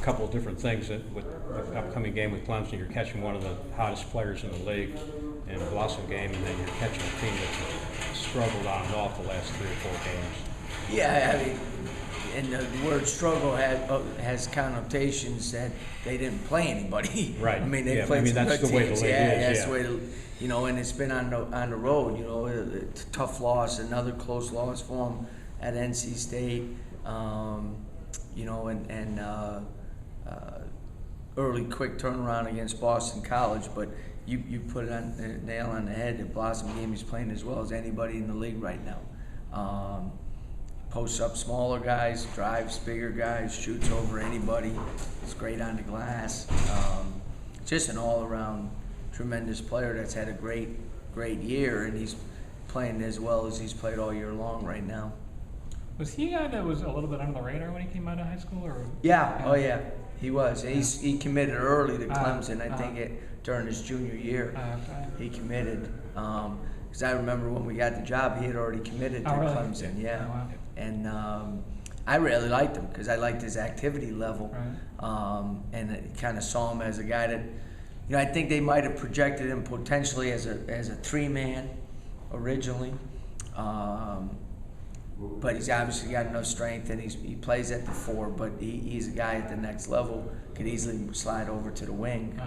couple of different things that with the upcoming game with Clemson. You're catching one of the hottest players in the league in a Blossom game, and then you're catching a team that's struggled on and off the last 3 or 4 games. Yeah, I mean, and the word struggle has connotations that they didn't play anybody. Right. I mean, they played some that's good the way teams. the league is. That's the way, and it's been on the road. It's a tough loss, another close loss for them at NC State. Early quick turnaround against Boston College, but you put it on the nail on the head. The Blossom game is playing as well as anybody in the league right now. Posts up smaller guys, drives bigger guys, shoots over anybody. It's great on the glass. Just an all-around tremendous player that's had a great year, and he's playing as well as he's played all year long right now. Was he a guy that was a little bit under the radar when he came out of high school? Or Yeah, oh yeah, he was. He committed early to Clemson. I think during his junior year, he committed. Because I remember when we got the job, he had already committed to Clemson. Yeah, oh, wow. And I really liked him because I liked his activity level, and kind of saw him as a guy that, I think they might have projected him potentially as a 3-man originally. But he's obviously got enough strength, and he plays at the 4. But he's a guy at the next level, could easily slide over to the wing.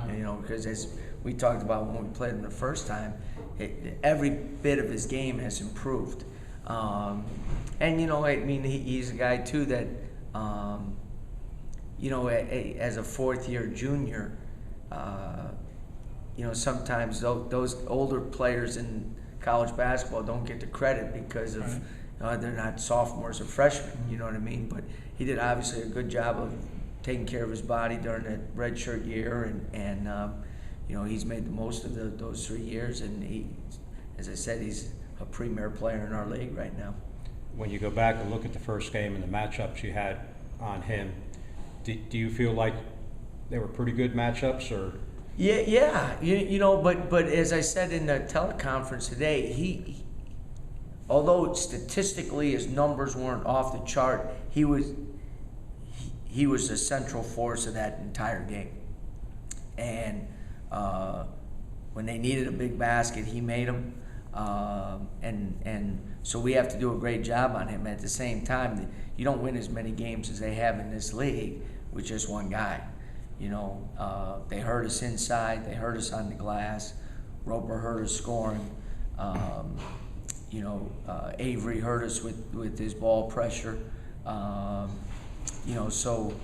Because as we talked about when we played him the first time, every bit of his game has improved. He's a guy too that, as a 4th-year junior, sometimes those older players in college basketball don't get the credit because of they're not sophomores or freshmen. You know what I mean? But he did obviously a good job of taking care of his body during that redshirt year, and he's made the most of those 3 years, and as I said, he's a premier player in our league right now. When you go back and look at the first game and the matchups you had on him, do you feel like they were pretty good matchups, or? Yeah. But as I said in the teleconference today, although statistically his numbers weren't off the chart, he was the central force of that entire game. And when they needed a big basket, he made them. And so we have to do a great job on him. At the same time, you don't win as many games as they have in this league with just one guy. They hurt us inside. They hurt us on the glass. Roper hurt us scoring. Avery hurt us with his ball pressure. So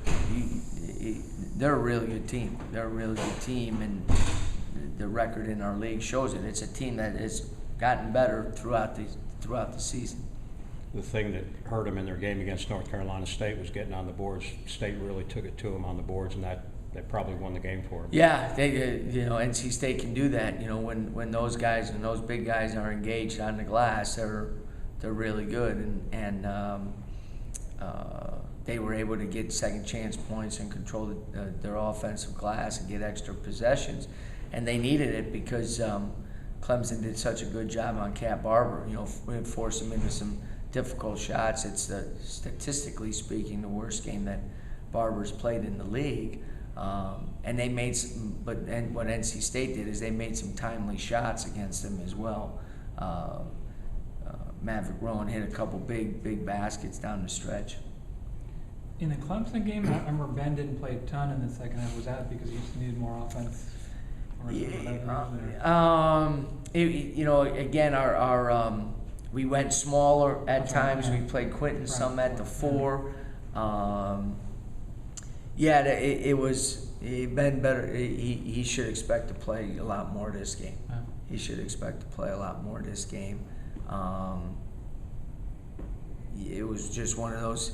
they're a really good team. They're a really good team, and the record in our league shows it. It's a team that has gotten better throughout the season. The thing that hurt them in their game against North Carolina State was getting on the boards. State really took it to them on the boards, and that probably won the game for them. Yeah, NC State can do that. When those guys and those big guys are engaged on the glass, they're really good, and they were able to get second chance points and control their offensive glass and get extra possessions, and they needed it because Clemson did such a good job on Cat Barber. Forced him into some difficult shots. It's statistically speaking the worst game that Barber's played in the league. And they made what NC State did is they made some timely shots against them as well. Maverick Rowan hit a couple big baskets down the stretch. In the Clemson game, I remember Ben didn't play a ton in the second half. Was that because he just needed more offense? Or again, our we went smaller at times. We played Quentin some at the 4. It was Ben better. He should expect to play a lot more this game. He should expect to play a lot more this game. It was just one of those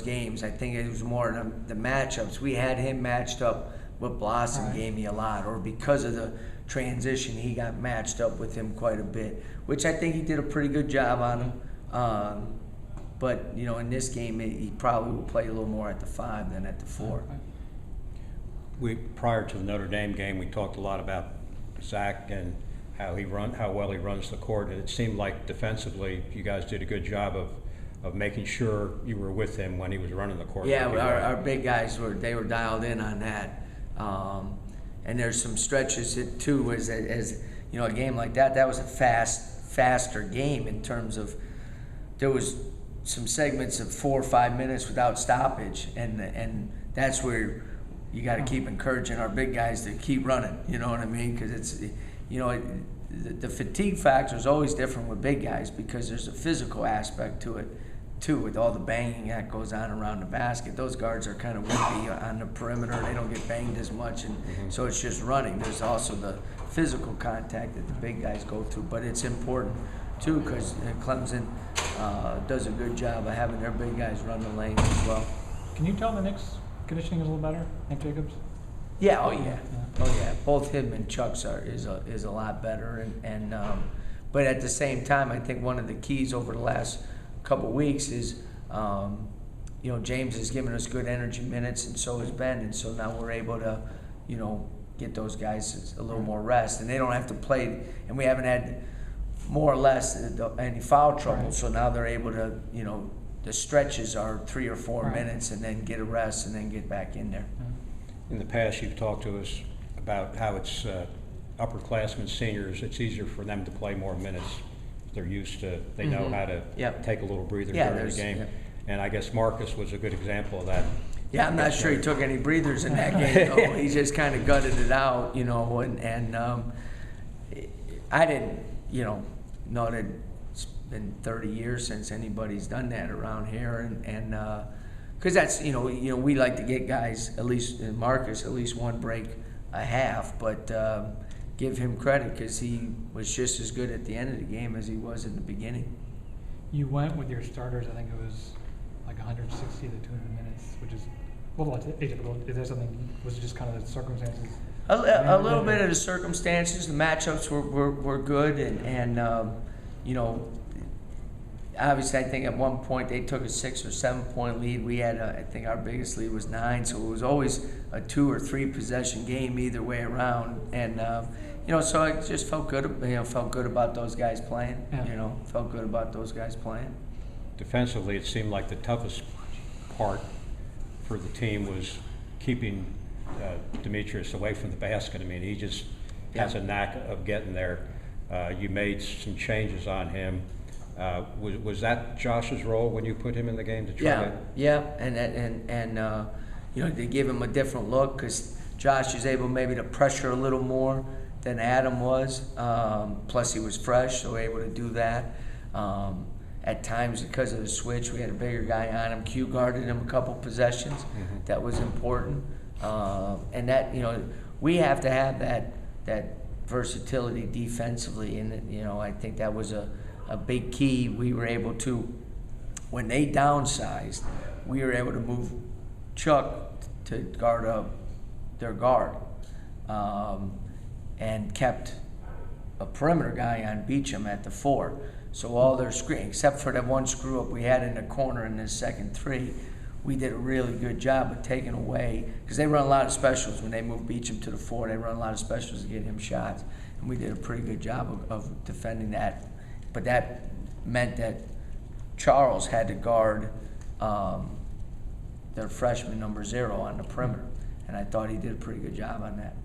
games. I think it was more the matchups. We had him matched up with Blossom, gave me a lot, or because of the transition, he got matched up with him quite a bit, which I think he did a pretty good job on him. But in this game, he probably will play a little more at the 5 than at the 4. Prior to the Notre Dame game, we talked a lot about Zach and how well he runs the court, and it seemed like defensively you guys did a good job of making sure you were with him when he was running the court. Yeah, our big guys were dialed in on that. And there's some stretches too, as you know, a game like that was a faster game in terms of there was some segments of 4 or 5 minutes without stoppage, and that's where you got to keep encouraging our big guys to keep running. You know what I mean? Because it's, you know, the fatigue factor is always different with big guys because there's a physical aspect to it too, with all the banging that goes on around the basket. Those guards are kind of wimpy on the perimeter. They don't get banged as much, and so it's just running. There's also the physical contact that the big guys go through, but it's important too because Clemson does a good job of having their big guys run the lanes as well. Can you tell the Knicks' conditioning is a little better, Nick Jacobs? Yeah, oh yeah. Both him and Chuck's is a lot better, and but at the same time, I think one of the keys over the last couple weeks is, you know, James has given us good energy minutes, and so has Ben, and so now we're able to, you know, get those guys a little more rest, and they don't have to play, and we haven't had more or less any foul trouble, so now they're able to, you know, the stretches are 3 or 4 minutes, and then get a rest, and then get back in there. In the past, you've talked to us about how it's upperclassmen, seniors, it's easier for them to play more minutes. They're used to, they know how to take a little breather during the game. And I guess Marcus was a good example of that. Yeah, I'm not sure he took any breathers in that game, though. He just kind of gutted it out, you know, and I didn't, you know that it's been 30 years since anybody's done that around here, and because that's, you know, we like to get guys, at least Marcus, at least one break a half, but give him credit because he was just as good at the end of the game as he was in the beginning. You went with your starters, I think it was like 160 to 200 minutes, which is a little atypical. Is there something, was it just kind of the circumstances? A little bit of the circumstances. The matchups were good, and you know, obviously I think at one point they took a 6 or 7 point lead. We had, I think our biggest lead was 9, so it was always a 2 or 3 possession game either way around. And you know, so I just felt good. You know, felt good about those guys playing. Yeah. You know, felt good about those guys playing. Defensively, it seemed like the toughest part for the team was keeping Demetrius away from the basket. I mean, he just has a knack of getting there. You made some changes on him. Was that Josh's role when you put him in the game to try to? Yeah, and you know, they give him a different look because Josh is able maybe to pressure a little more than Adam was. Plus, he was fresh, so able to do that. At times, because of the switch, we had a bigger guy on him. Q guarded him a couple possessions. That was important, and that, you know, we have to have that versatility defensively, and you know, I think that was a big key. We were able to, when they downsized, we were able to move Chuck to guard up their guard, and kept a perimeter guy on Beecham at the 4. So all their screen, except for that one screw up we had in the corner in the second 3, we did a really good job of taking away, because they run a lot of specials when they move Beecham to the 4. They run a lot of specials to get him shots, and we did a pretty good job of defending that. But that meant that Charles had to guard their freshman number 0 on the perimeter, and I thought he did a pretty good job on that.